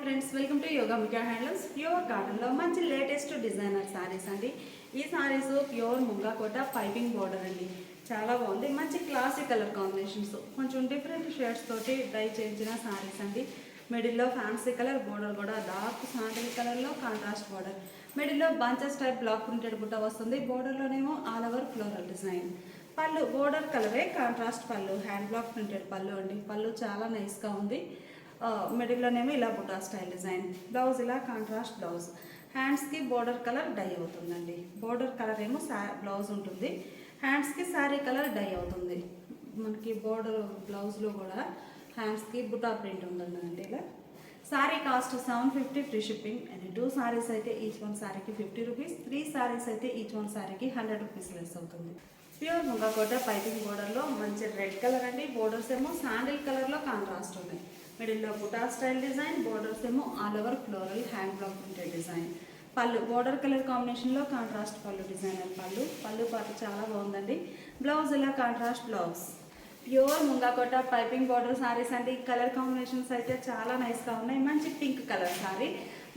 Friends, welcome to యోగామికా handlooms. Pure కాటన్లో మంచి లేటెస్ట్ డిజైనర్ శారీస్ అండి. ఈ శారీస్ ప్యూర్ ముంగా కోట పైపింగ్ బోర్డర్ అండి. చాలా బాగుంది. మంచి క్లాసిక్ కలర్ కాంబినేషన్స్, కొంచెం డిఫరెంట్ షేడ్స్ తోటి డై చేయించిన శారీస్ అండి. మిడిల్లో ఫ్యాన్సీ కలర్ బోర్డర్ కూడా డార్క్ శాండిల్ కలర్లో కాంట్రాస్ట్ బోర్డర్. మిడిల్లో బంచెస్ టైప్ బ్లాక్ ప్రింటెడ్ బుట్ట వస్తుంది. బోర్డర్లోనేమో ఆల్ ఓవర్ ఫ్లోరల్ డిజైన్. పళ్ళు బోర్డర్ కలరే కాంట్రాస్ట్ పళ్ళు, హ్యాండ్ బ్లాక్ ప్రింటెడ్ పళ్ళు అండి. పళ్ళు చాలా నైస్గా ఉంది. మిడిల్లోనేమో ఇలా బుటా స్టైల్ డిజైన్. బ్లౌజ్ ఇలా కాంట్రాస్ట్ బ్లౌజ్. హ్యాండ్స్కి బోర్డర్ కలర్ డై అవుతుందండి. బోర్డర్ కలర్ ఏమో బ్లౌజ్ ఉంటుంది, హ్యాండ్స్కి శారీ కలర్ డై అవుతుంది. మనకి బోర్డర్ బ్లౌజ్లో కూడా హ్యాండ్స్కి బుటా ప్రింట్ ఉందండి. ఇలా sari cost 750 free shipping. And 2 saris అయితే ఈచ్ వన్ శారీకి 50 రూపీస్, 3 సారీస్ అయితే ఈచ్ వన్ శారీకి 100 రూపీస్ లెస్ అవుతుంది. ప్యూర్ ముంగా కోట పైపింగ్ బోర్డర్లో మంచి రెడ్ కలర్ అండి. బోర్డర్స్ ఏమో శాండిల్ కలర్లో కాంట్రాస్ట్ ఉన్నాయి. మిడిల్లో బుటా స్టైల్ డిజైన్. బోర్డర్స్ ఏమో all over floral hand block printed design. పళ్ళు బోర్డర్ కలర్ కాంబినేషన్లో కాంట్రాస్ట్ పళ్ళు డిజైనర్ పళ్ళు పాటు చాలా బాగుందండి. బ్లౌజ్ ఇలా కాంట్రాస్ట్ బ్లౌజ్. ప్యూర్ ముంగా కోట పైపింగ్ బోర్డర్ సారీస్ అండి. కలర్ కాంబినేషన్స్ అయితే చాలా నైస్గా ఉన్నాయి. మంచి పింక్ కలర్ సారీ,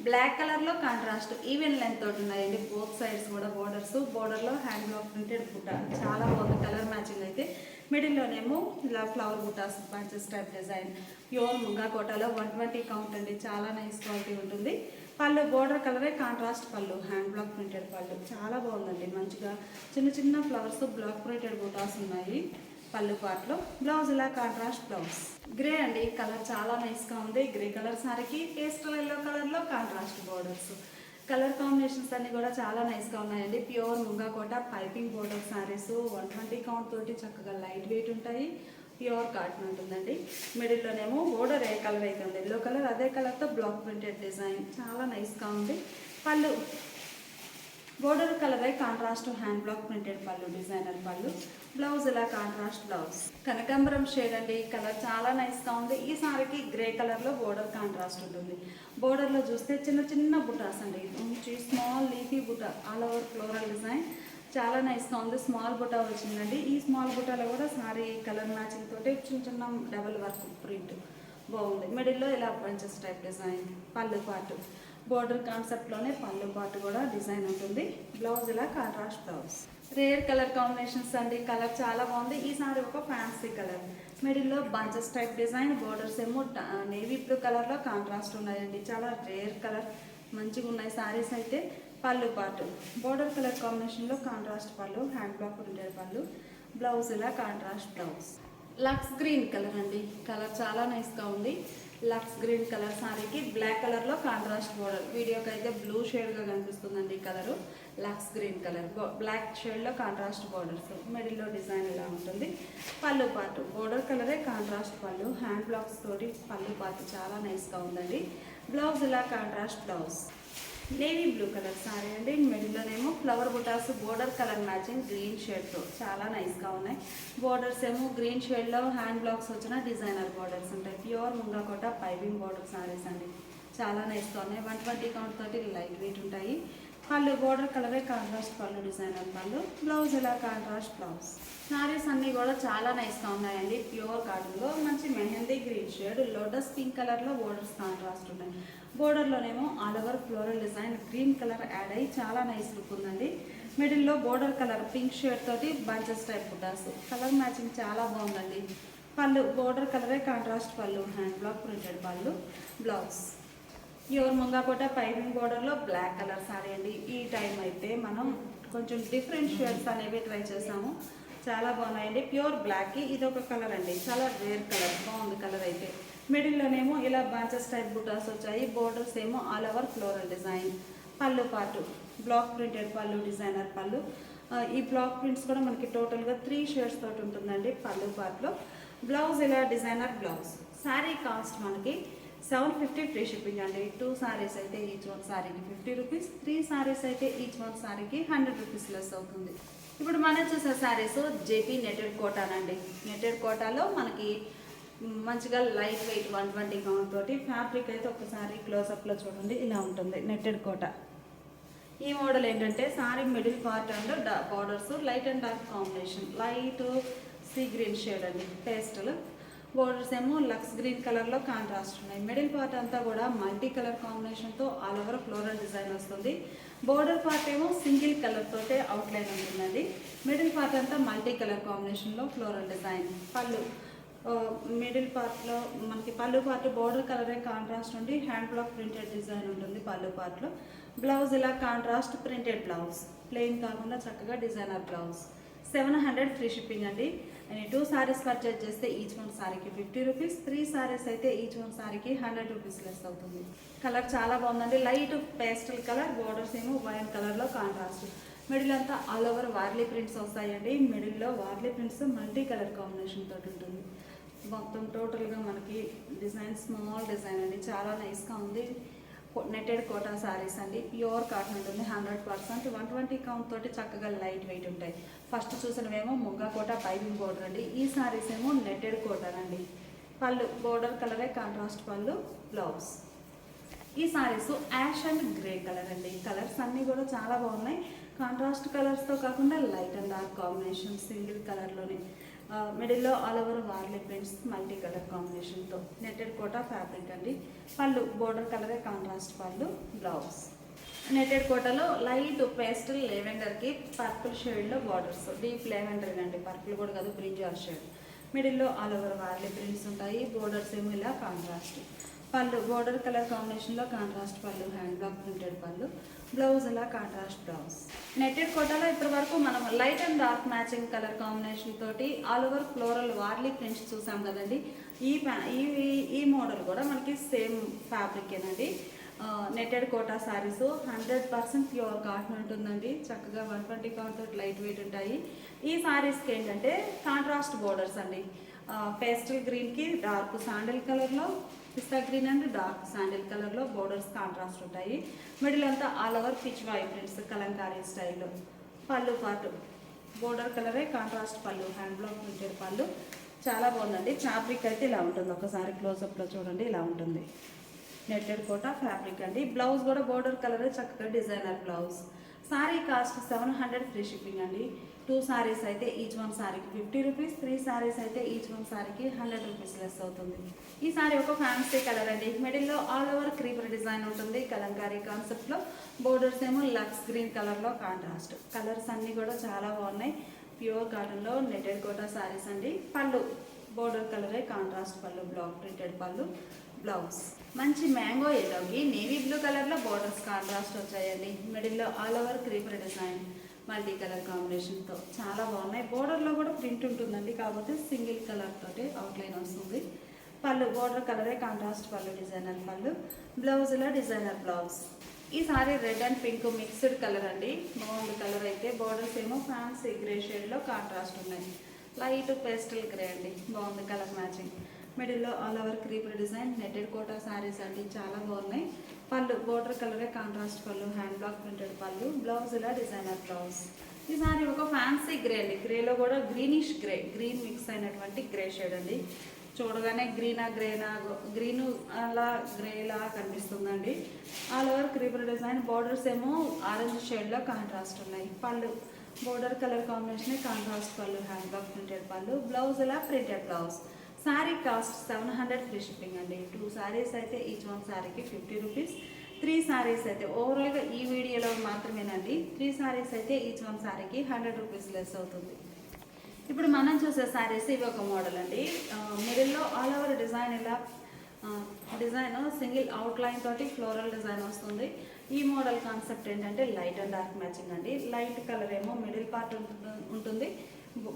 బ్లాక్ కలర్లో కాంట్రాస్ట్ ఈవెన్ లెంత్ తోటి ఉన్నాయండి. బోత్ సైడ్స్ కూడా బోర్డర్స్. బోర్డర్లో హ్యాండ్ బ్లాక్ ప్రింటెడ్ బుట్ట చాలా బాగుంది. కలర్ మ్యాచింగ్ అయితే. మిడిల్లోనేమో ఇలా ఫ్లవర్ బుటాస్ బంచెస్ టైప్ డిజైన్. ప్యూర్ ముంగా కోటలో 120 కౌంట్ అండి. చాలా నైస్ క్వాలిటీ ఉంటుంది. పళ్ళు బోర్డర్ కలరే కాంట్రాస్ట్ పళ్ళు, హ్యాండ్ బ్లాక్ ప్రింటెడ్ పళ్ళు చాలా బాగుందండి. మంచిగా చిన్న చిన్న ఫ్లవర్స్ బ్లాక్ ప్రింటెడ్ బుటాస్ ఉన్నాయి పళ్ళు పార్ట్లో. బ్లౌజ్ ఇలా కాంట్రాస్ట్ బ్లౌజ్. గ్రే అండి, కలర్ చాలా నైస్గా ఉంది. గ్రే కలర్ సారీకి పేస్టల్ ఎల్లో కలర్లో కాంట్రాస్ట్ బోర్డర్స్. కలర్ కాంబినేషన్స్ అన్నీ కూడా చాలా నైస్గా ఉన్నాయండి. ప్యూర్ ముంగా Kota piping border saris 120 count తోటి చక్కగా లైట్ వెయిట్ ఉంటాయి. ప్యూర్ కాటన్ ఉంటుందండి. మిడిల్లోనేమో బోర్డర్ ఏ కలర్ అయితే ఉంది ఎల్లో కలర్, అదే కలర్తో బ్లాక్ ప్రింటెడ్ డిజైన్ చాలా నైస్గా ఉంది. పళ్ళు border colour contrast hand block printed పళ్ళు డిజైనర్ పళ్ళు. బ్లౌజ్ ఇలా కాంట్రాస్ట్ బ్లౌజ్. కనకాంబరం షేడ్ అండి. కలర్ చాలా నైస్గా ఉంది. ఈ సారీకి గ్రే కలర్లో బోర్డర్ కాంట్రాస్ట్ ఉంటుంది. బోర్డర్లో చూస్తే చిన్న చిన్న బుటాస్ అండి. మంచి స్మాల్ లీఫీ బుటా ఆల్ ఓవర్ ఫ్లోరల్ డిజైన్ చాలా నైస్గా ఉంది. స్మాల్ బుటా వచ్చిందండి. ఈ స్మాల్ బుటాలో కూడా సారీ కలర్ మ్యాచింగ్ తోటి చిన్న చిన్న డబల్ వర్క్ ప్రింట్ బాగుంది. మిడిల్లో ఇలా బంచెస్ టైప్ డిజైన్. పళ్ళు పాటు బోర్డర్ కాన్సెప్ట్లోనే పళ్ళు పాటు కూడా డిజైన్ ఉంటుంది. బ్లౌజ్ ఇలా contrast blouse. Rare colour combinations అండి. కలర్ చాలా బాగుంది. ఈ సారీ ఒక ఫ్యాన్సీ కలర్. మిడిల్లో బంచెస్ టైప్ డిజైన్. బోర్డర్స్ ఏమో నేవీ బ్లూ కలర్లో కాంట్రాస్ట్ ఉన్నాయండి. చాలా రేర్ కలర్, మంచిగా ఉన్నాయి సారీస్ అయితే. పళ్ళు పాటు బోర్డర్ కలర్ కాంబినేషన్లో కాంట్రాస్ట్ పళ్ళు, హ్యాండ్ బ్లాక్ ప్రింటెడ్ పళ్ళు. బ్లౌజ్ ఇలా contrast blouse. Lux green colour అండి. కలర్ చాలా నైస్గా ఉంది. లక్స్ గ్రీన్ కలర్ సారీకి బ్లాక్ కలర్లో కాంట్రాస్ట్ బోర్డర్. వీడియోకి అయితే బ్లూ షేడ్గా కనిపిస్తుందండి ఈ colour. Lux green colour black షేడ్లో కాంట్రాస్ట్ బోర్డర్స్. మిడిల్లో డిజైన్ ఇలా ఉంటుంది. పళ్ళు పాటు బోర్డర్ కలరే కాంట్రాస్ట్ పళ్ళు, హ్యాండ్ బ్లాక్స్ తోటి పళ్ళు పాటు చాలా నైస్గా ఉందండి. బ్లౌజ్ ఇలా contrast blouse. Navy blue colour sari అండి. మిడిల్లోనేమో ఫ్లవర్ బుటాస్ బోర్డర్ కలర్ మ్యాచింగ్ గ్రీన్ షేడ్తో చాలా నైస్గా ఉన్నాయి. బోర్డర్స్ ఏమో గ్రీన్ షేడ్లో హ్యాండ్ బ్లాక్స్ వచ్చిన డిజైనర్ బోర్డర్స్ ఉంటాయి. ప్యూర్ ముంగా కోట పైపింగ్ బోర్డర్ సారీస్ అండి. చాలా నైస్గా ఉన్నాయి. 120 కౌంట్ తోటి లైట్ వెయిట్ ఉంటాయి. పళ్ళు బోర్డర్ కలరే కాంట్రాస్ట్ పళ్ళు డిజైనర్ పళ్ళు. బ్లౌజ్ ఇలా కాంట్రాస్ట్ బ్లౌజ్. సారీస్ అన్నీ కూడా చాలా నైస్గా ఉన్నాయండి. ప్యూర్ కాటన్లో మంచి mehndi green shade, lotus pink కలర్లో బోర్డర్స్ కాంట్రాస్ట్ ఉన్నాయి. బోర్డర్లోనేమో all over floral design green colour add అయ్యి చాలా నైస్ లుక్ ఉందండి. మిడిల్లో బోర్డర్ కలర్ పింక్ షేడ్ తోటి బంచెస్ టైప్ బుటాస్. కలర్ మ్యాచింగ్ చాలా బాగుందండి. పళ్ళు బోర్డర్ కలరే కాంట్రాస్ట్ పళ్ళు, హ్యాండ్ బ్లాక్ ప్రింటెడ్ పళ్ళు. బ్లౌజ్ ప్యూర్ ముంగా కోట పైపింగ్ బోర్డర్లో బ్లాక్ కలర్ సారీ అండి. ఈ టైం అయితే మనం కొంచెం డిఫరెంట్ షేడ్స్ అనేవి ట్రై చేసాము. చాలా బాగున్నాయండి. ప్యూర్ బ్లాక్కి ఇది ఒక కలర్ అండి. చాలా రేర్ కలర్, బాగుంది కలర్ అయితే. మిడిల్లోనేమో ఇలా బంచెస్ టైప్ బుటాస్ వచ్చాయి. బోర్డర్స్ ఏమో ఆల్ ఓవర్ ఫ్లోరల్ డిజైన్. పళ్ళు పాటు బ్లాక్ ప్రింటెడ్ పళ్ళు డిజైనర్ పళ్ళు. ఈ బ్లాక్ ప్రింట్స్ కూడా మనకి టోటల్గా 3 షేడ్స్ తోటి ఉంటుందండి పళ్ళు పార్ట్లో. బ్లౌజ్ ఇలా డిజైనర్ బ్లౌజ్. శారీ కాస్ట్ మనకి 750 ఫ్రీ షిప్పింగ్ అండి. 2 సారీస్ అయితే ఈచ్ వన్ సారీకి 50 రూపీస్, 3 సారీస్ అయితే ఈచ్ వన్ సారీకి 100 రూపీస్ లెస్ అవుతుంది. ఇప్పుడు మనం చూసే సారీస్ జేపీ నెటెడ్ కోటానండి. నెటెడ్ కోటాలో మనకి మంచిగా లైట్ వెయిట్ 120 కౌంట్ తోటి. ఫ్యాబ్రిక్ అయితే ఒకసారి క్లోజప్లో చూడండి ఇలా ఉంటుంది నెట్టెడ్ కోట. ఈ మోడల్ ఏంటంటే sorry middle part and borders light and dark combination. Light sea green shade అండి పేస్టల్. బోర్డర్స్ ఏమో లక్స్ గ్రీన్ కలర్లో కాంట్రాస్ట్ ఉన్నాయి. మిడిల్ పార్ట్ అంతా కూడా మల్టీ కలర్ కాంబినేషన్తో ఆల్ ఓవర్ ఫ్లోరల్ డిజైన్ వస్తుంది. బోర్డర్ పార్ట్ ఏమో సింగిల్ కలర్ తోటే అవుట్లైన్ ఉంటుందండి. మిడిల్ పార్ట్ అంతా మల్టీ కలర్ కాంబినేషన్లో ఫ్లోరల్ డిజైన్. పళ్ళు మిడిల్ పార్ట్లో మనకి పళ్ళు పార్ట్ బోర్డర్ కలరే కాంట్రాస్ట్ ఉండి హ్యాండ్ బ్లాక్ ప్రింటెడ్ డిజైన్ ఉంటుంది పళ్ళు పార్ట్లో. బ్లౌజ్ ఇలా కాంట్రాస్ట్ ప్రింటెడ్ బ్లౌజ్, ప్లెయిన్ కాకుండా చక్కగా డిజైనర్ బ్లౌజ్. 700 ఫ్రీ షిప్పింగ్ అండి. 2 సారీస్ పర్చేజ్ చేస్తే ఈచ్ వన్ సారీకి 50 రూపీస్, 3 సారీస్ అయితే ఈచ్ వన్ సారీకి 100 రూపీస్ లెస్ అవుతుంది. కలర్ చాలా బాగుందండి, లైట్ పేస్టల్ కలర్, బోర్డర్స్ ఏమో వైన్ కలర్లో కాంట్రాస్ట్. మిడిల్ అంతా ఆల్ ఓవర్ వార్లీ ప్రింట్స్ వస్తాయండి. మిడిల్లో Warli prints multi colour combination తోటి ఉంటుంది. మొత్తం టోటల్గా మనకి డిజైన్ స్మాల్ డిజైన్ అండి, చాలా నైస్గా ఉంది. నెట్టెడ్ కోటా సారీస్ అండి, ప్యూర్ కాటన్ ఉంటుంది 100%. 120 కౌంట్ తోటి చక్కగా లైట్ వెయిట్ ఉంటాయి. ఫస్ట్ చూసినవేమో ముగ్గా కోటా పైపింగ్ బోర్డర్ అండి. ఈ సారీస్ ఏమో నెట్టెడ్ కోటన్ అండి. పళ్ళు బోర్డర్ కలరే కాంట్రాస్ట్ పళ్ళు, బ్లౌజ్. ఈ saris ash and grey colour అండి. కలర్స్ అన్నీ కూడా చాలా బాగున్నాయి. కాంట్రాస్ట్ కలర్స్తో కాకుండా light and dark combination single కలర్లోనే. మిడిల్లో all over Warli prints multi colour కాంబినేషన్తో నెట్టెడ్ కోటా ఫ్యాబ్రిక్ అండి. పళ్ళు బోర్డర్ కలరే కాంట్రాస్ట్ పళ్ళు, బ్లౌజ్. నెట్టెడ్ కోటాలో లైట్ పేస్టల్ లెవెండర్కి పర్పుల్ షేడ్లో బార్డర్స్, డీప్ లెవెండర్ అండి, పర్పుల్ కూడా కాదు బ్రింజాల్ షేడ్. మిడిల్లో ఆల్ ఓవర్ వార్లీ ప్రింట్స్ ఉంటాయి. బోర్డర్స్ ఏమో ఇలా కాంట్రాస్ట్. పళ్ళు బోర్డర్ కలర్ కాంబినేషన్లో కాంట్రాస్ట్ పళ్ళు, హ్యాండ్ బ్లాక్ ప్రింటెడ్ పళ్ళు, బ్లౌజ్ ఇలా కాంట్రాస్ట్ బ్లౌజ్. నెట్టెడ్ కోటాలో ఇప్పటి వరకు మనం light and dark matching colour combination తోటి all over floral Warli prints చూసాం కదండి. ఈ మోడల్ కూడా మనకి సేమ్ ఫ్యాబ్రికేనండి. Netted Kota sarees 100% pure cotton ఉంటుందండి. చక్కగా 120 కౌంట్ తోటి లైట్ వెయిట్ ఉంటాయి. ఈ శారీస్కి ఏంటంటే కాంట్రాస్ట్ బోర్డర్స్ అండి. పేస్టల్ గ్రీన్కి డార్క్ శాండిల్ కలర్లో, పిస్తా గ్రీన్ అండ్ డార్క్ శాండిల్ కలర్లో బోర్డర్స్ కాంట్రాస్ట్ ఉంటాయి. మిడిల్ అంతా all over Pichwai prints Kalamkari స్టైల్లో. పళ్ళు పాటు బోర్డర్ కలరే కాంట్రాస్ట్ పళ్ళు, హ్యాండ్ బ్లాక్ ప్రింటెడ్ పళ్ళు. చాలా బాగుందండి. ఫ్యాబ్రిక్ అయితే ఇలా ఉంటుంది, ఒకసారి క్లోజప్లో చూడండి, ఇలా ఉంటుంది. నెట్టెడ్ కోటా ఫ్యాబ్రిక్ అండి. బ్లౌజ్ కూడా బోర్డర్ కలరే చక్కగా designer blouse. Sari cost 700 free shipping అండి. 2 సారీస్ అయితే ఈచ్ వన్ సారీకి 50 రూపీస్, 3 సారీస్ అయితే ఈచ్ వన్ సారీకి 100 రూపీస్ లెస్ అవుతుంది. ఈ సారీ ఒక ఫ్యాన్సీ కలర్ అండి. మిడిల్లో ఆల్ ఓవర్ క్రీపర్ డిజైన్ ఉంటుంది కలంకారీ కాన్సెప్ట్లో. బోర్డర్స్ ఏమో లక్స్ గ్రీన్ కలర్లో కాంట్రాస్ట్. కలర్స్ అన్నీ కూడా చాలా బాగున్నాయి. ప్యూర్ కాటన్లో నెట్టెడ్ కోటా సారీస్ అండి. పళ్ళు బోర్డర్ కలరే కాంట్రాస్ట్ పళ్ళు, బ్లాక్ ప్రింటెడ్ పళ్ళు, బ్లౌజ్. మంచి మ్యాంగో ఎల్లోకి నేవీ బ్లూ కలర్లో బోర్డర్స్ కాంట్రాస్ట్ వచ్చాయండి. మిడిల్లో all over creeper design multi colour కాంబినేషన్తో చాలా బాగున్నాయి. బోర్డర్లో కూడా ప్రింట్ ఉంటుందండి, కాకపోతే సింగిల్ కలర్ తోటి అవుట్లైన్ వస్తుంది. పళ్ళు బోర్డర్ కలరే కాంట్రాస్ట్ పళ్ళు, డిజైనర్ పళ్ళు, బ్లౌజ్లో డిజైనర్ బ్లౌజ్. ఈ sari red and pink mixed colour అండి. బాగుంది కలర్ అయితే. బోర్డర్స్ ఏమో ఫ్యాన్సీ గ్రే షేడ్లో కాంట్రాస్ట్ ఉన్నాయి. లైట్ పేస్టల్ గ్రే అండి, బాగుంది కలర్ మ్యాచింగ్. మిడిల్లో all over creeper design netted Kota saris అండి, చాలా బాగున్నాయి. పళ్ళు బోర్డర్ కలరే కాంట్రాస్ట్ పళ్ళు, హ్యాండ్ బ్లాక్ ప్రింటెడ్ పళ్ళు, బ్లౌజ్ ఇలా డిజైనర్ బ్లౌజ్. ఈ సారీ ఒక ఫ్యాన్సీ గ్రే అండి. గ్రేలో కూడా గ్రీనిష్ గ్రే, గ్రీన్ మిక్స్ అయినటువంటి గ్రే షేడ్ అండి. చూడగానే గ్రీను అలా గ్రేలా కనిపిస్తుందండి. All over creeper design. Borders ఏమో ఆరెంజ్ షేడ్లో కాంట్రాస్ట్ ఉన్నాయి. పళ్ళు బోర్డర్ కలర్ కాంబినేషన్ కాంట్రాస్ట్ పళ్ళు, హ్యాండ్ బ్లాక్ ప్రింటెడ్ పళ్ళు, బ్లౌజ్ ఇలా printed blouse. Sari cost 700 free shipping అండి. 2 సారీస్ అయితే ఈచ్ వన్ సారీకి 50 రూపీస్, 3 సారీస్ అయితే ఓవరాల్గా ఈ వీడియోలో మాత్రమేనండి. 3 సారీస్ అయితే ఈచ్ వన్ సారీకి 100 రూపీస్ లెస్ అవుతుంది. ఇప్పుడు మనం చూసే సారీస్ ఇవి ఒక మోడల్ అండి. మిడిల్లో ఆల్ ఓవర్ డిజైన్ ఇలా డిజైన్ సింగిల్ అవుట్లైన్ తోటి ఫ్లోరల్ డిజైన్ వస్తుంది. ఈ మోడల్ కాన్సెప్ట్ ఏంటంటే లైట్ అండ్ డార్క్ మ్యాచింగ్ అండి. లైట్ కలర్ ఏమో మిడిల్ పార్ట్ ఉంటుంది.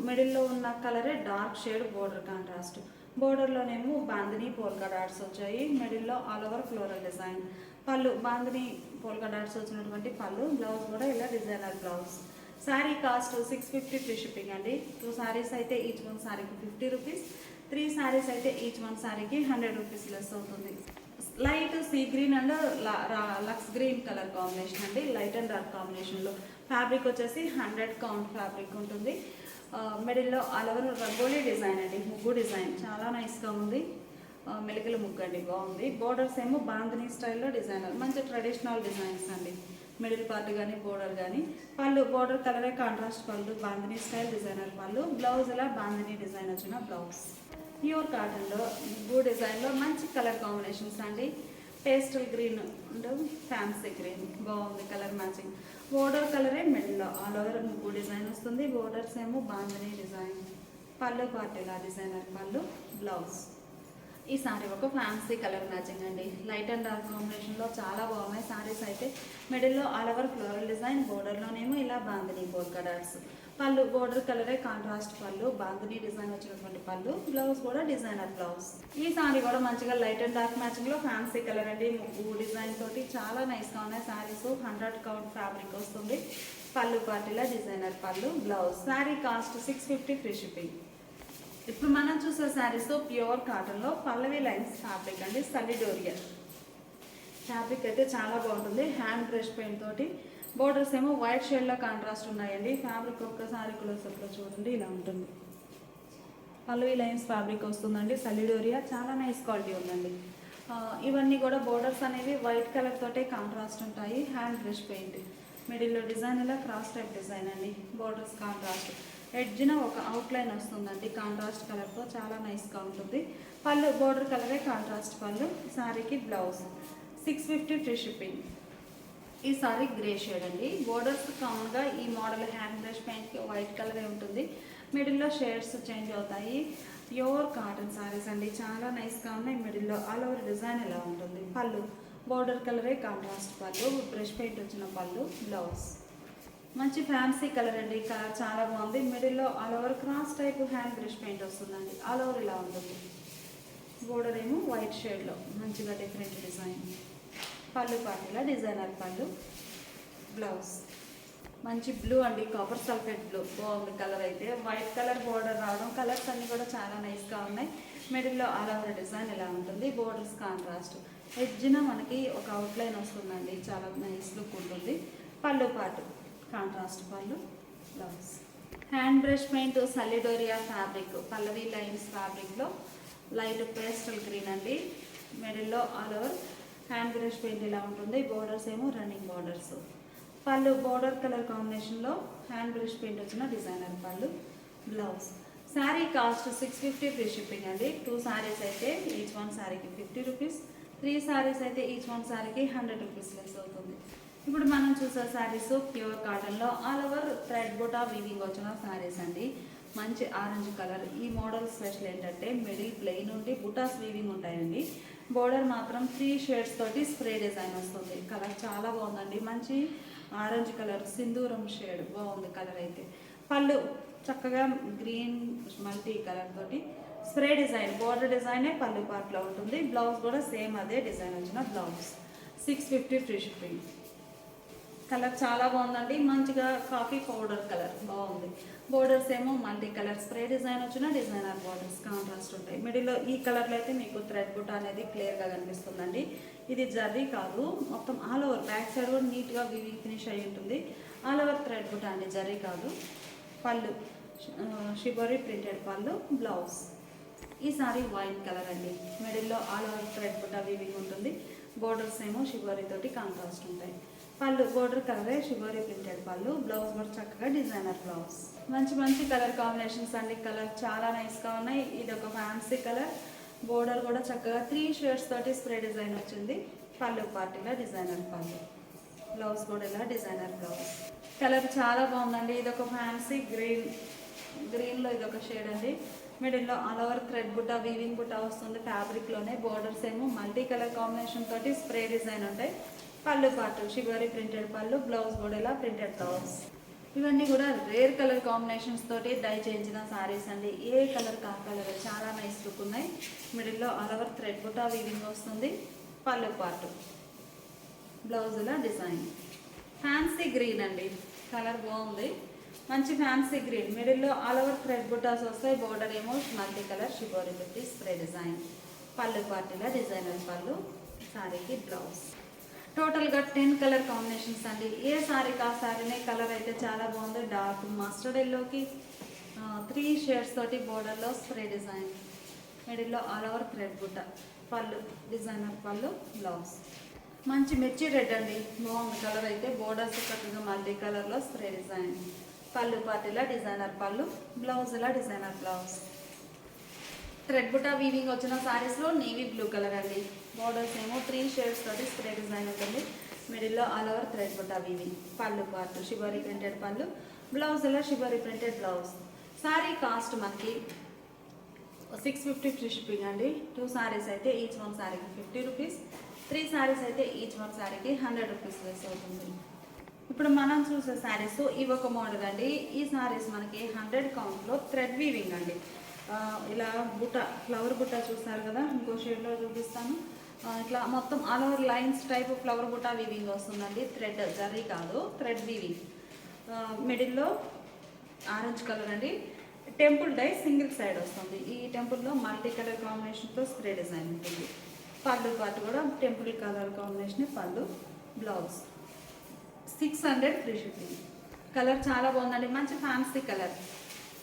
మిడిల్లో ఉన్న కలరే డార్క్ షేడ్ బోర్డర్ కాంట్రాస్ట్. బోర్డర్లోనేమో బాందిని పోల్కా డాట్స్ వచ్చాయి. మిడిల్లో ఆల్ ఓవర్ ఫ్లోరల్ డిజైన్. పళ్ళు బాందిని పోల్కా డాట్స్ వచ్చినటువంటి పళ్ళు, బ్లౌజ్ కూడా ఇలా designer blouse. Sari cost 650 free shipping అండి. 2 సారీస్ అయితే ఈచ్ వన్ సారీకి 50 రూపీస్, 3 సారీస్ అయితే ఈచ్ వన్ సారీకి 100 రూపీస్ లెస్ అవుతుంది. Light sea green and lux green colour combination అండి. లైట్ అండ్ డార్క్ కాంబినేషన్లో. ఫ్యాబ్రిక్ వచ్చేసి 100 కౌంట్ ఫ్యాబ్రిక్ ఉంటుంది. మిడిల్లో ఆల్ ఓవర్ రంగోలీ డిజైన్ అండి, ముగ్గు డిజైన్ చాలా నైస్గా ఉంది. మెలికల ముగ్గు అండి, బాగుంది. బోర్డర్స్ ఏమో బాందినీ స్టైల్లో డిజైనర్, మంచి ట్రెడిషనల్ డిజైన్స్ అండి. మిడిల్ పార్ట్ కానీ బోర్డర్ కానీ. పళ్ళు బోర్డర్ కలరే కాంట్రాస్ట్ పళ్ళు, బాందినీ స్టైల్ డిజైనర్ పళ్ళు, బ్లౌజ్ ఇలా బాందినీ డిజైన్ వచ్చిన బ్లౌజ్. ప్యూర్ కాటన్లో బ్లూ డిజైన్లో మంచి కలర్ కాంబినేషన్స్ అండి. Pastel green and fancy green బాగుంది కలర్ మ్యాచింగ్. బోర్డర్ కలరే మిడిల్లో ఆల్ ఓవర్ బ్లూ డిజైన్ వస్తుంది. బోర్డర్స్ ఏమో బాంధనీ డిజైన్. పళ్ళు పార్టీలా డిజైనర్ పళ్ళు, బ్లౌజ్. ఈ సారీ ఒక ఫ్యాన్సీ కలర్ మ్యాచింగ్ అండి. లైట్ అండ్ డార్క్ కాంబినేషన్లో చాలా బాగున్నాయి సారీస్ అయితే. మిడిల్లో ఆల్ ఓవర్ ఫ్లోరల్ డిజైన్, బోర్డర్లోనేమో ఇలా బాంధనీ పోల్కా డాట్స్. పళ్ళు బోర్డర్ కలరే కాంట్రాస్ట్ పళ్ళు, బాంధనీ డిజైన్ వచ్చినటువంటి పళ్ళు, బ్లౌజ్ కూడా డిజైనర్ బ్లౌజ్. ఈ సారీ కూడా మంచిగా లైట్ అండ్ డార్క్ మ్యాచింగ్లో ఫ్యాన్సీ కలర్ అండి. ముగ్గు డిజైన్ తోటి చాలా నైస్గా ఉన్నాయి సారీస్. 100 కౌంట్ ఫ్యాబ్రిక్ వస్తుంది. పళ్ళు పార్టీలా డిజైనర్ పళ్ళు, blouse. Sari cost 650 free shipping. ఇప్పుడు మనం చూసే శారీస్ ప్యూర్ కాటన్లో పల్లవి లైన్స్ ఫ్యాబ్రిక్ అండి. సలిడోరియా ఫ్యాబ్రిక్ అయితే చాలా బాగుంటుంది. హ్యాండ్ బ్రష్ పెయింట్ తోటి బోర్డర్స్ ఏమో వైట్ షేడ్లో కాంట్రాస్ట్ ఉన్నాయండి. ఫ్యాబ్రిక్ ఒక్కసారి క్లోజప్లో చూడండి ఇలా ఉంటుంది. పల్లవి లైన్స్ ఫ్యాబ్రిక్ వస్తుందండి. సలిడోరియా చాలా నైస్ క్వాలిటీ ఉందండి. ఇవన్నీ కూడా బోర్డర్స్ అనేవి వైట్ కలర్ తోటే కాంట్రాస్ట్ ఉంటాయి. హ్యాండ్ బ్రష్ పెయింట్, మిడిల్లో డిజైన్ ఇలా క్రాస్ టైప్ డిజైన్ అండి. బోర్డర్స్ కాంట్రాస్ట్, ఎడ్జ్న ఒక అవుట్లైన్ వస్తుందండి కాంట్రాస్ట్ కలర్తో, చాలా నైస్గా ఉంటుంది. పళ్ళు బోర్డర్ కలరే కాంట్రాస్ట్ పళ్ళు. శారీకి బ్లౌజ్. 650 free shipping. ఈ సారీ గ్రే షేడ్ అండి. బోర్డర్స్ కామన్గా ఈ మోడల్ హ్యాండ్ బ్రష్ పెయింట్కి వైట్ కలరే ఉంటుంది. మిడిల్లో షేడ్స్ చేంజ్ అవుతాయి. ప్యూర్ కాటన్ సారీస్ అండి, చాలా నైస్గా ఉన్నాయి. మిడిల్లో ఆల్ ఓవర్ డిజైన్ ఎలా ఉంటుంది. పళ్ళు బోర్డర్ కలరే కాంట్రాస్ట్ పళ్ళు, బ్రష్ పెయింట్ వచ్చిన పళ్ళు, బ్లౌజ్. మంచి ఫ్యాన్సీ కలర్ అండి. కలర్ చాలా బాగుంది. మిడిల్లో all over cross type hand brush paint వస్తుందండి. ఆల్ ఓవర్ ఇలా ఉంటుంది. బోర్డర్ ఏమో వైట్ షేడ్లో మంచిగా డిఫరెంట్ డిజైన్. పళ్ళు పార్టీలా డిజైనర్ పళ్ళు, బ్లౌజ్. మంచి బ్లూ అండి, కాపర్ సల్ఫేట్ బ్లూ బాగుంది కలర్ అయితే. వైట్ కలర్ బోర్డర్ రావడం, కలర్స్ అన్నీ కూడా చాలా నైస్గా ఉన్నాయి. మిడిల్లో ఆల్ ఓవర్ డిజైన్ ఇలా ఉంటుంది. బోర్డర్స్ కాంట్రాస్ట్, ఎడ్జ్న మనకి ఒక అవుట్లైన్ వస్తుందండి, చాలా నైస్ లుక్ ఉంటుంది. పళ్ళు పాటు కాంట్రాస్ట్ పళ్ళు, బ్లౌజ్. హ్యాండ్ బ్రష్ పెయింట్ సలిడోరియా ఫ్యాబ్రిక్ పల్లవి లైన్స్ ఫ్యాబ్రిక్లో లైట్ పేస్టల్ గ్రీన్ అండి. మిడిల్లో all over hand brush paint ఇలా ఉంటుంది. బోర్డర్స్ ఏమో రన్నింగ్ బోర్డర్స్. పళ్ళు బోర్డర్ కలర్ కాంబినేషన్లో హ్యాండ్ బ్రష్ పెయింట్ వచ్చిన డిజైనర్ పళ్ళు, blouse. Sari cost 650 free shipping అండి. 2 శారీస్ అయితే ఈచ్ వన్ శారీకి 50 రూపీస్, 3 శారీస్ అయితే ఈచ్ వన్ శారీకి 100 రూపీస్ లెస్ అవుతుంది. ఇప్పుడు మనం చూసే శారీస్ ప్యూర్ కాటన్లో ఆల్ ఓవర్ థ్రెడ్ బుటా వీవింగ్ వచ్చిన శారీస్ అండి. మంచి ఆరెంజ్ కలర్. ఈ మోడల్ స్పెషల్ ఏంటంటే మిడిల్ ప్లెయిన్ నుండి బుటాస్ వీవింగ్ ఉంటాయండి. బోర్డర్ మాత్రం 3 షేడ్స్ తోటి స్ప్రే డిజైన్ వస్తుంది. కలర్ చాలా బాగుందండి. మంచి ఆరెంజ్ కలర్, సింధూరం షేడ్ బాగుంది కలర్ అయితే. పళ్ళు చక్కగా గ్రీన్ మల్టీ కలర్ తోటి స్ప్రే డిజైన్, బోర్డర్ డిజైనే పళ్ళు పార్ట్లో ఉంటుంది. బ్లౌజ్ కూడా సేమ్ అదే డిజైన్ వచ్చిన బ్లౌజ్. 650 free shipping. కలర్ చాలా బాగుందండి. మంచిగా కాఫీ పౌడర్ కలర్ బాగుంది. బోర్డర్స్ ఏమో మల్టీ కలర్ స్ప్రే డిజైన్ వచ్చిన డిజైనర్ బోర్డర్స్ కాంట్రాస్ట్ ఉంటాయి. మిడిల్లో ఈ కలర్లో అయితే మీకు థ్రెడ్ బుట్ట అనేది క్లియర్గా కనిపిస్తుందండి. ఇది జర్రీ కాదు, మొత్తం ఆల్ ఓవర్ బ్యాక్ సైడ్ కూడా నీట్గా వీవింగ్ ఫినిష్ అయి ఉంటుంది. ఆల్ ఓవర్ థ్రెడ్ బుట్ట అండి, జర్రీ కాదు. పళ్ళు షిబోరీ ప్రింటెడ్ పళ్ళు, బ్లౌజ్. ఈ సారీ వైట్ కలర్ అండి. మిడిల్లో ఆల్ ఓవర్ థ్రెడ్ బుట్ట వీవింగ్ ఉంటుంది. బోర్డర్స్ ఏమో షిబోరీ తోటి కాంట్రాస్ట్ ఉంటాయి. పళ్ళు బోర్డర్ కలరే షిబోరీ ప్రింటెడ్ పళ్ళు, బ్లౌజ్ కూడా చక్కగా డిజైనర్ బ్లౌజ్. మంచి మంచి కలర్ కాంబినేషన్స్ అండి. కలర్ చాలా నైస్గా ఉన్నాయి. ఇది ఒక ఫ్యాన్సీ కలర్. బోర్డర్ కూడా చక్కగా 3 షేడ్స్ తోటి స్ప్రే డిజైన్ వచ్చింది. పళ్ళు పార్టీలో డిజైనర్ పళ్ళు, బ్లౌజ్ కూడా ఇలా డిజైనర్ బ్లౌజ్. కలర్ చాలా బాగుందండి. ఇది ఒక ఫ్యాన్సీ గ్రీన్లో ఇది ఒక షేడ్ అండి. మిడిల్లో ఆల్ ఓవర్ థ్రెడ్ బుట్ట వీవింగ్ బుట్ట వస్తుంది ఫ్యాబ్రిక్లోనే. బోర్డర్స్ ఏమో మల్టీ కలర్ కాంబినేషన్ తోటి స్ప్రే డిజైన్ ఉంటాయి. పళ్ళు పాటు షిబోరీ ప్రింటెడ్ పళ్ళు, బ్లౌజ్ కూడా ఇలా ప్రింటెడ్ బ్లౌజ్. ఇవన్నీ కూడా రేర్ కలర్ కాంబినేషన్స్ తోటి డై చేయించిన సారీస్ అండి. ఏ కలర్ కా కలర్ చాలా నైస్ లుక్ ఉన్నాయి. మిడిల్లో ఆల్ ఓవర్ థ్రెడ్ బుటా వీవింగ్ వస్తుంది. పళ్ళు పాటు, బ్లౌజ్ ఇలా డిజైన్. ఫ్యాన్సీ గ్రీన్ అండి, కలర్ బాగుంది. మంచి ఫ్యాన్సీ గ్రీన్. మిడిల్లో ఆల్ ఓవర్ థ్రెడ్ బుటాస్ వస్తాయి. బోర్డర్ ఏమో మల్టీ కలర్ షిబోరీ పెట్టి స్ప్రే డిజైన్. పళ్ళు పార్టీలా డిజైనర్ పళ్ళు, సారీకి బ్లౌజ్. టోటల్గా 10 కలర్ కాంబినేషన్స్ అండి. ఏ సారీ కా సారీనే కలర్ అయితే చాలా బాగుంది. డార్క్ మస్టర్డ్ ఎల్లోకి 3 షేడ్స్ తోటి బోర్డర్లో స్ప్రే డిజైన్. మిడిల్లో ఆల్ ఓవర్ థ్రెడ్ బుట్ట. పళ్ళు డిజైనర్ పళ్ళు, బ్లౌజ్. మంచి మిర్చి రెడ్ అండి, బాగుంది కలర్ అయితే. బోర్డర్స్ చక్కగా మల్టీ కలర్లో స్ప్రే డిజైన్. పళ్ళు పార్టీలా డిజైనర్ పళ్ళు, బ్లౌజ్ ఇలా డిజైనర్ బ్లౌజ్. థ్రెడ్ బుటా వీవింగ్ వచ్చిన సారీస్లో నేవీ బ్లూ కలర్ అండి. బోర్డర్స్ ఏమో 3 షేడ్స్ తోటి స్ప్రే డిజైన్ ఉంటుంది. మిడిల్లో ఆల్ ఓవర్ థ్రెడ్ బుటా weaving. Pallu part shibori printed పళ్ళు, బ్లౌజ్ ఇలా shibori printed blouse. Sari cost మనకి 650 ఫ్రీ షిప్పింగ్ అండి. 2 సారీస్ అయితే ఈచ్ వన్ సారీకి 50 రూపీస్, 3 సారీస్ అయితే ఈచ్ వన్ సారీకి 100 రూపీస్ లెస్ అవుతుంది. ఇప్పుడు మనం చూసే శారీస్ ఇవి ఒక మోడల్ అండి. ఈ శారీస్ మనకి 100 కౌంట్లో థ్రెడ్ వీవింగ్ అండి. ఇలా బుట్ట ఫ్లవర్ బుట్ట చూస్తారు కదా, ఇంకో షేడ్లో చూపిస్తాను. ఇట్లా మొత్తం all over lines type flower బుట్ట వీవింగ్ వస్తుందండి. థ్రెడ్ జరీ కాదు, థ్రెడ్ వీవింగ్. మిడిల్లో ఆరెంజ్ కలర్ అండి. టెంపుల్ డై సింగిల్ సైడ్ వస్తుంది. ఈ టెంపుల్లో మల్టీ కలర్ కాంబినేషన్తో స్ప్రే డిజైన్ ఉంటుంది. పళ్ళు పాటు కూడా టెంపుల్ కలర్ కాంబినేషన్ పళ్ళు, బ్లౌజ్. 600 free shipping. కలర్ చాలా బాగుందండి, మంచి ఫ్యాన్సీ కలర్,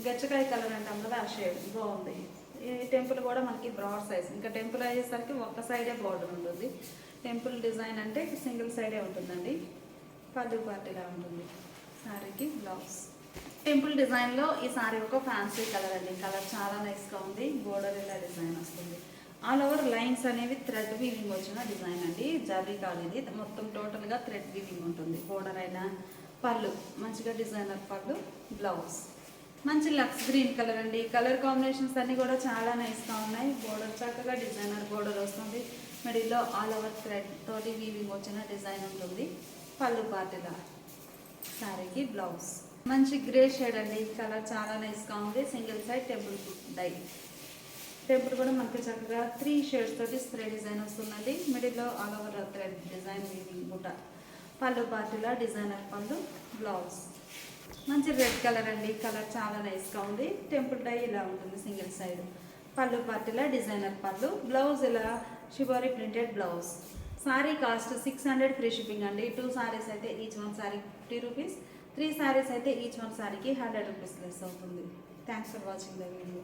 గచ్చకాయ కలర్ అంటాం కదా ఆ షేడ్ బాగుంది. ఈ టెంపుల్ కూడా మనకి బ్రాడ్ సైజ్. ఇంకా టెంపుల్ అయ్యేసరికి ఒక్క సైడే బార్డర్ ఉంటుంది. టెంపుల్ డిజైన్ అంటే సింగిల్ సైడే ఉంటుందండి. పళ్ళు పార్ట్ ఇలా ఉంటుంది. శారీకి బ్లౌజ్. టెంపుల్ డిజైన్లో ఈ శారీ ఒక ఫ్యాన్సీ కలర్ అండి. కలర్ చాలా నైస్గా ఉంది. బోర్డర్ ఇలా డిజైన్ వస్తుంది. ఆల్ ఓవర్ లైన్స్ అనేవి థ్రెడ్ వీవింగ్ వచ్చిన డిజైన్ అండి. జరీ కాదు ఇది, మొత్తం టోటల్గా థ్రెడ్ వీవింగ్ ఉంటుంది. బోర్డర్ అయినా పళ్ళు మంచిగా డిజైనర్ పళ్ళు, బ్లౌజ్. మంచి లక్స్ గ్రీన్ కలర్ అండి. కలర్ కాంబినేషన్స్ అన్నీ కూడా చాలా నైస్గా ఉన్నాయి. బోర్డర్ చక్కగా డిజైనర్ బోర్డర్ వస్తుంది. మిడిల్లో ఆల్ ఓవర్ థ్రెడ్ తోటి వీవింగ్ వచ్చిన డిజైన్ ఉంటుంది. పళ్ళు పార్టీలా. శారీకి బ్లౌజ్. మంచి గ్రే షేడ్ అండి. కలర్ చాలా నైస్గా ఉంది. Single side temple dye. Temple కూడా మనకి చక్కగా 3 షేడ్స్ తోటి స్ప్రే డిజైన్ వస్తుందండి. మిడిల్లో all over thread design weaving బుట్ట. పళ్ళు పార్టీలా డిజైనర్ పళ్ళు, బ్లౌజ్. మంచి రెడ్ కలర్ అండి. కలర్ చాలా నైస్గా ఉంది. టెంపుల్ డై ఇలా ఉంటుంది సింగిల్ సైడ్. పళ్ళు పార్టీలా డిజైనర్ పళ్ళు, బ్లౌజ్ ఇలా shibori printed blouse. Sari cost 600 free shipping అండి. 2 సారీస్ అయితే each one sorry 50 rupees, 3 saris అయితే ఈచ్ వన్ సారీకి 100 రూపీస్ లెస్ అవుతుంది. Thanks for watching the video.